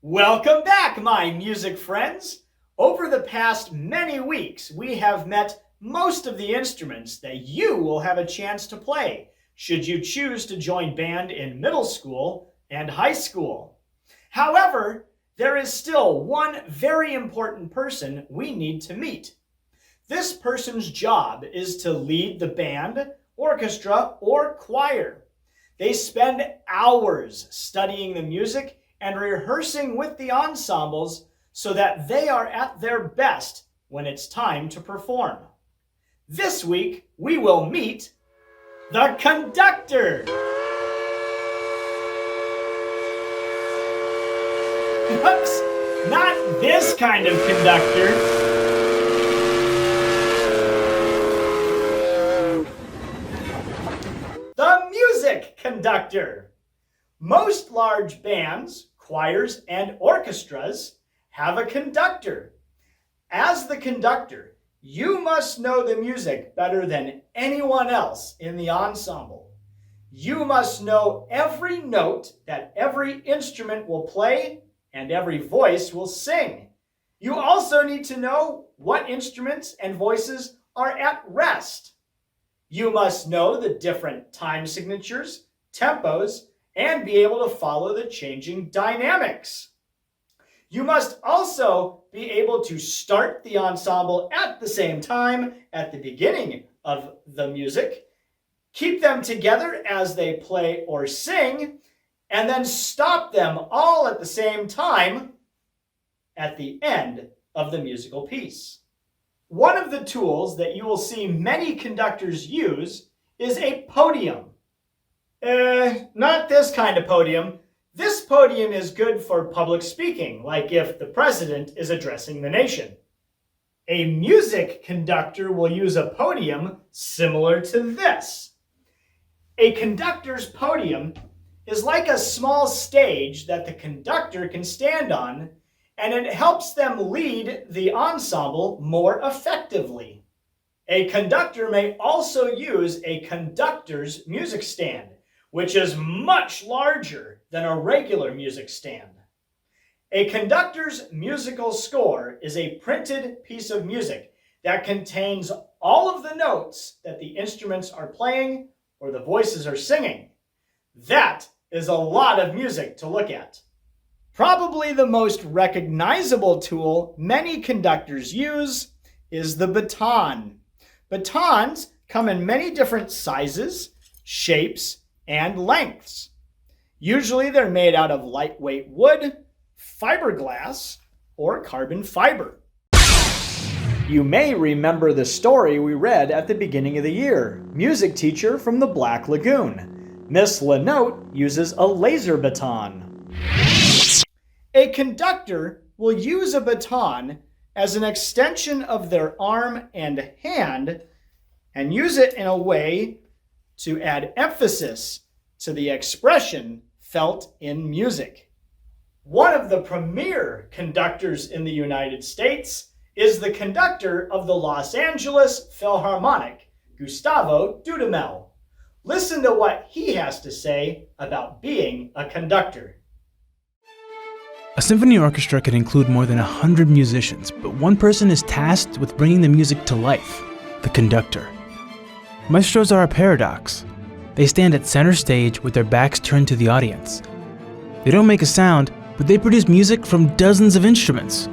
Welcome back, my music friends! Over the past many weeks, we have met most of the instruments that you will have a chance to play, should you choose to join band in middle school and high school. However, there is still one very important person we need to meet. This person's job is to lead the band, orchestra, or choir. They spend hours studying the music and rehearsing with the ensembles so that they are at their best when it's time to perform. This week, we will meet the conductor. Oops, not this kind of conductor. The music conductor. Most large bands, choirs, and orchestras have a conductor. As the conductor, you must know the music better than anyone else in the ensemble. You must know every note that every instrument will play and every voice will sing. You also need to know what instruments and voices are at rest. You must know the different time signatures, tempos, and be able to follow the changing dynamics. You must also be able to start the ensemble at the same time at the beginning of the music, keep them together as they play or sing, and then stop them all at the same time at the end of the musical piece. One of the tools that you will see many conductors use is a podium. Not this kind of podium. This podium is good for public speaking, like if the president is addressing the nation. A music conductor will use a podium similar to this. A conductor's podium is like a small stage that the conductor can stand on, and it helps them lead the ensemble more effectively. A conductor may also use a conductor's music stand, which is much larger than a regular music stand. A conductor's musical score is a printed piece of music that contains all of the notes that the instruments are playing or the voices are singing. That is a lot of music to look at. Probably the most recognizable tool many conductors use is the baton. Batons come in many different sizes, shapes, and lengths. Usually they're made out of lightweight wood, fiberglass, or carbon fiber. You may remember the story we read at the beginning of the year, Music Teacher from the Black Lagoon. Miss Lenote uses a laser baton. A conductor will use a baton as an extension of their arm and hand and use it in a way to add emphasis to the expression felt in music. One of the premier conductors in the United States is the conductor of the Los Angeles Philharmonic, Gustavo Dudamel. Listen to what he has to say about being a conductor. A symphony orchestra can include more than 100 musicians, but one person is tasked with bringing the music to life, the conductor. Maestros are a paradox. They stand at center stage with their backs turned to the audience. They don't make a sound, but they produce music from dozens of instruments.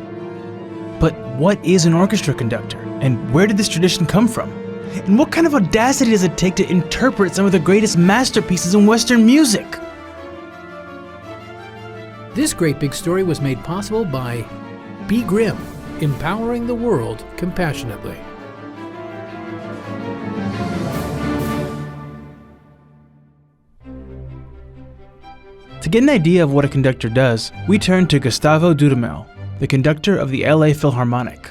But what is an orchestra conductor, and where did this tradition come from? And what kind of audacity does it take to interpret some of the greatest masterpieces in Western music? This great big story was made possible by Be Grim, empowering the world compassionately. To get an idea of what a conductor does, we turn to Gustavo Dudamel, the conductor of the LA Philharmonic.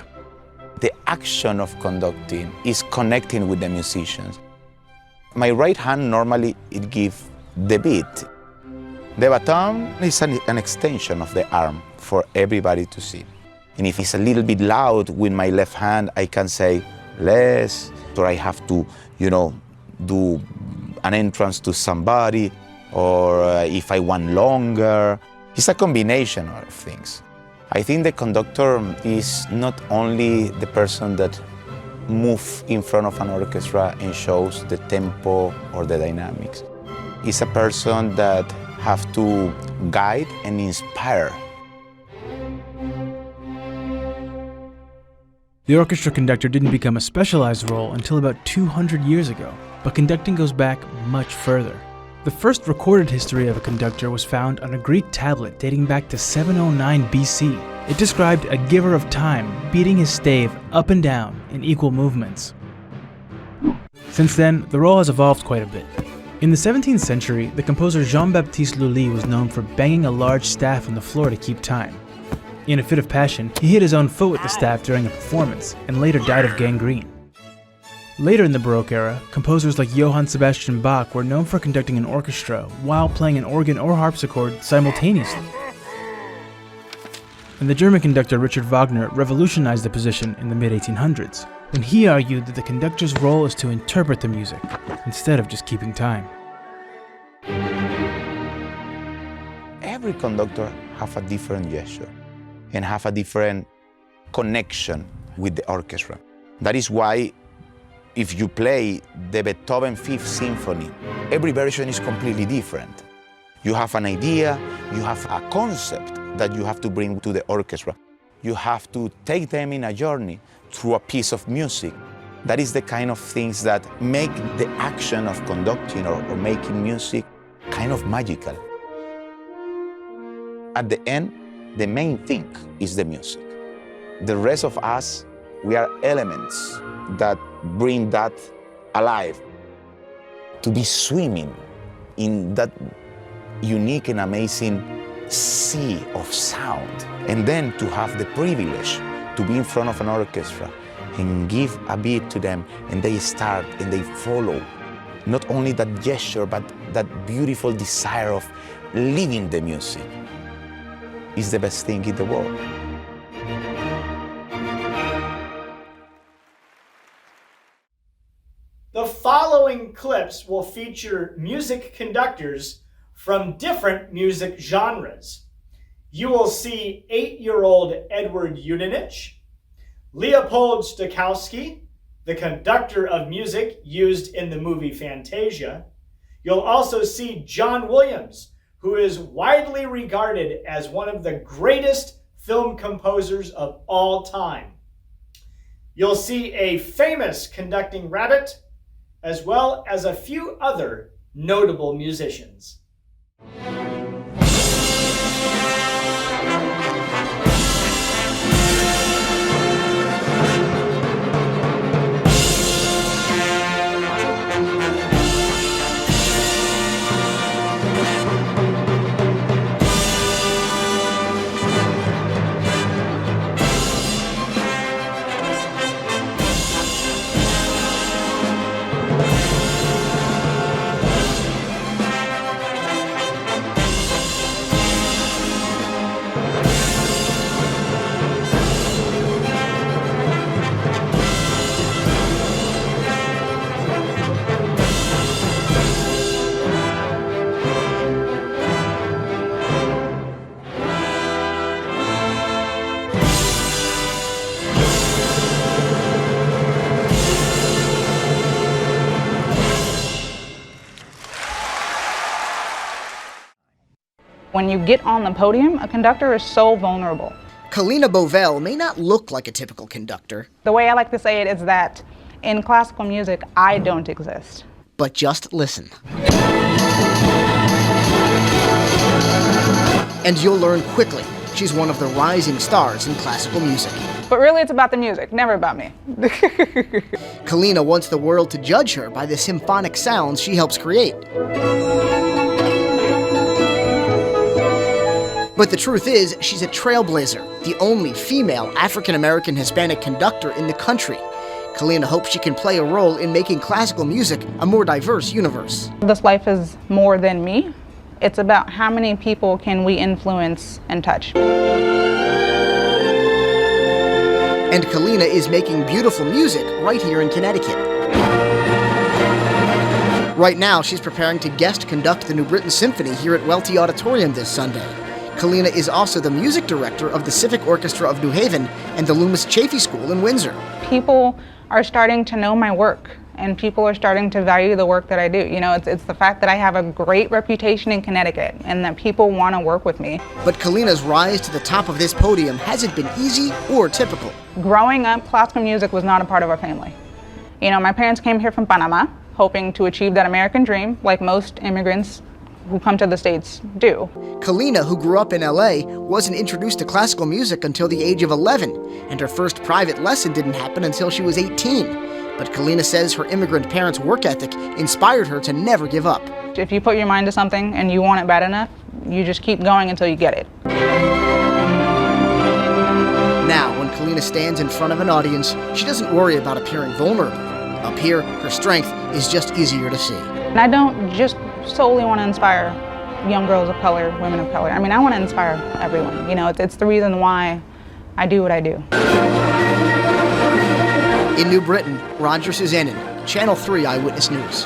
The action of conducting is connecting with the musicians. My right hand normally it gives the beat. The baton is an extension of the arm for everybody to see. And if it's a little bit loud with my left hand, I can say less, or I have to, do an entrance to somebody, or if I want longer. It's a combination of things. I think the conductor is not only the person that moves in front of an orchestra and shows the tempo or the dynamics. It's a person that has to guide and inspire. The orchestra conductor didn't become a specialized role until about 200 years ago, but conducting goes back much further. The first recorded history of a conductor was found on a Greek tablet dating back to 709 BC. It described a giver of time beating his stave up and down in equal movements. Since then, the role has evolved quite a bit. In the 17th century, the composer Jean-Baptiste Lully was known for banging a large staff on the floor to keep time. In a fit of passion, he hit his own foot with the staff during a performance and later died of gangrene. Later in the Baroque era, composers like Johann Sebastian Bach were known for conducting an orchestra while playing an organ or harpsichord simultaneously. And the German conductor Richard Wagner revolutionized the position in the mid-1800s, when he argued that the conductor's role is to interpret the music, instead of just keeping time. Every conductor has a different gesture and have a different connection with the orchestra. That is why if you play the Beethoven Fifth Symphony, every version is completely different. You have an idea, you have a concept that you have to bring to the orchestra. You have to take them in a journey through a piece of music. That is the kind of things that make the action of conducting or making music kind of magical. At the end, the main thing is the music. The rest of us, we are elements that bring that alive. To be swimming in that unique and amazing sea of sound, and then to have the privilege to be in front of an orchestra and give a beat to them, and they start and they follow. Not only that gesture, but that beautiful desire of living the music is the best thing in the world. The following clips will feature music conductors from different music genres. You will see 8-year-old Edward Yudenich, Leopold Stokowski, the conductor of music used in the movie Fantasia. You'll also see John Williams, who is widely regarded as one of the greatest film composers of all time. You'll see a famous conducting rabbit, as well as a few other notable musicians. When you get on the podium, a conductor is so vulnerable. Kalina Bovell may not look like a typical conductor. The way I like to say it is that in classical music, I don't exist. But just listen. And you'll learn quickly she's one of the rising stars in classical music. But really, it's about the music, never about me. Kalina wants the world to judge her by the symphonic sounds she helps create. But the truth is, she's a trailblazer, the only female African-American Hispanic conductor in the country. Kalina hopes she can play a role in making classical music a more diverse universe. This life is more than me. It's about how many people can we influence and touch. And Kalina is making beautiful music right here in Connecticut. Right now, she's preparing to guest conduct the New Britain Symphony here at Welty Auditorium this Sunday. Kalina is also the music director of the Civic Orchestra of New Haven and the Loomis Chaffee School in Windsor. People are starting to know my work, and people are starting to value the work that I do. You know, it's the fact that I have a great reputation in Connecticut and that people want to work with me. But Kalina's rise to the top of this podium hasn't been easy or typical. Growing up, classical music was not a part of our family. You know, my parents came here from Panama, hoping to achieve that American dream, like most immigrants who come to the States do. Kalina, who grew up in LA, wasn't introduced to classical music until the age of 11, and her first private lesson didn't happen until she was 18. But Kalina says her immigrant parents' work ethic inspired her to never give up. If you put your mind to something and you want it bad enough, you just keep going until you get it. Now, when Kalina stands in front of an audience, she doesn't worry about appearing vulnerable. Up here, her strength is just easier to see. And I don't just solely want to inspire young girls of color, women of color. I mean, I want to inspire everyone. You know, it's the reason why I do what I do. In New Britain, Roger Suzanin, Channel 3 Eyewitness News.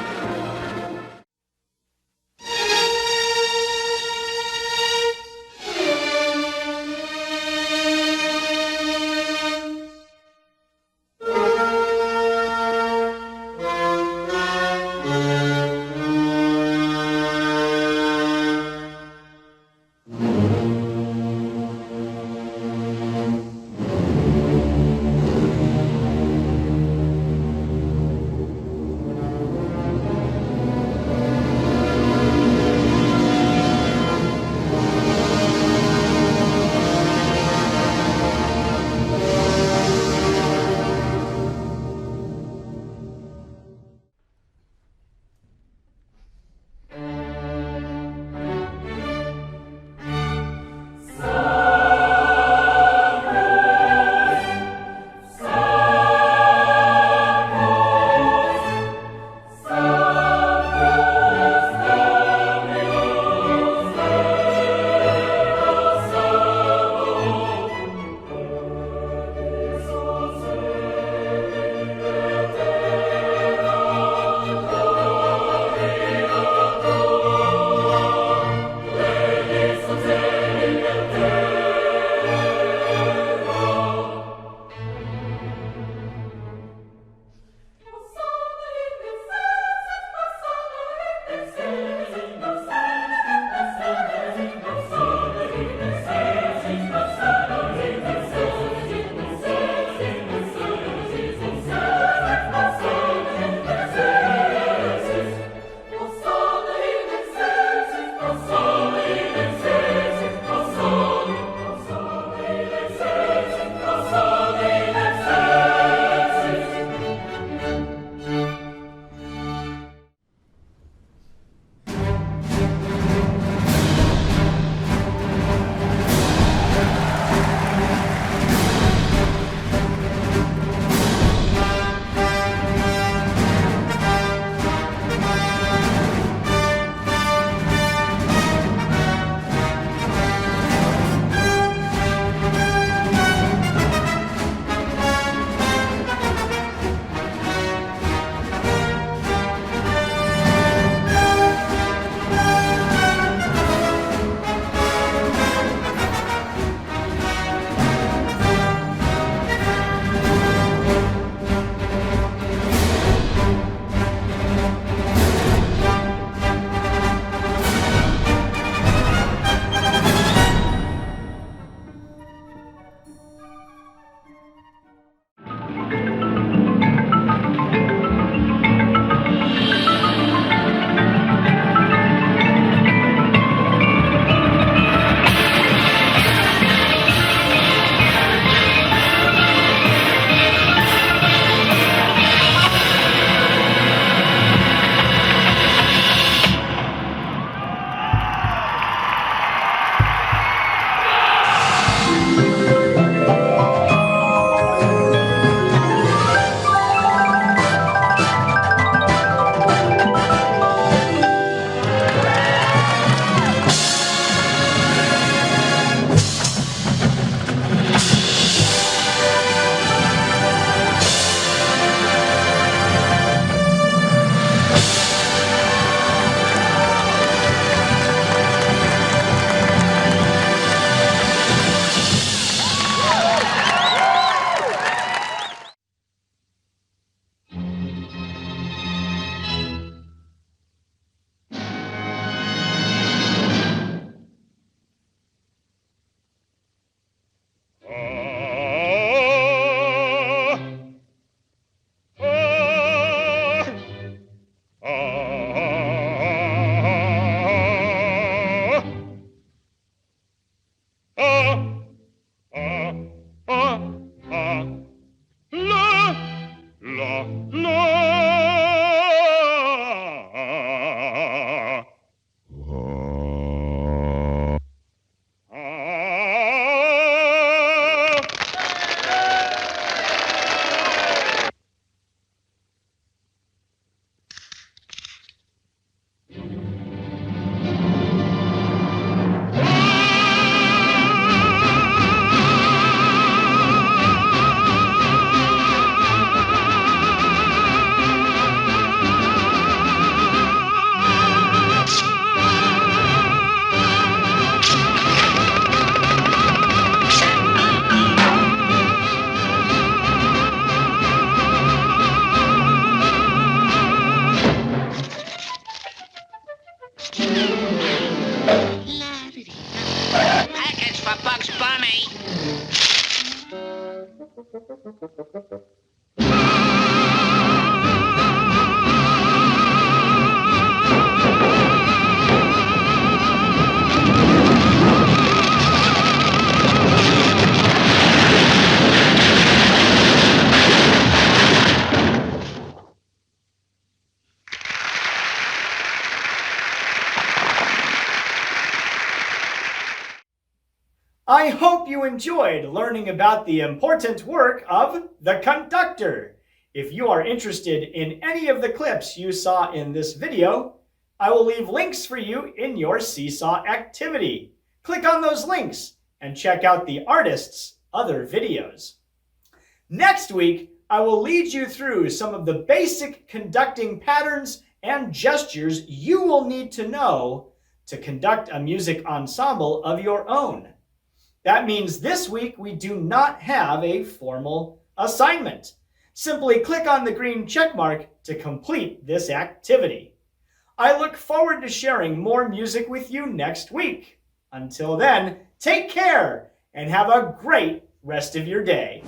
I hope you enjoyed learning about the important work of the conductor. If you are interested in any of the clips you saw in this video, I will leave links for you in your Seesaw activity. Click on those links and check out the artist's other videos. Next week, I will lead you through some of the basic conducting patterns and gestures you will need to know to conduct a music ensemble of your own. That means this week we do not have a formal assignment. Simply click on the green check mark to complete this activity. I look forward to sharing more music with you next week. Until then, take care and have a great rest of your day.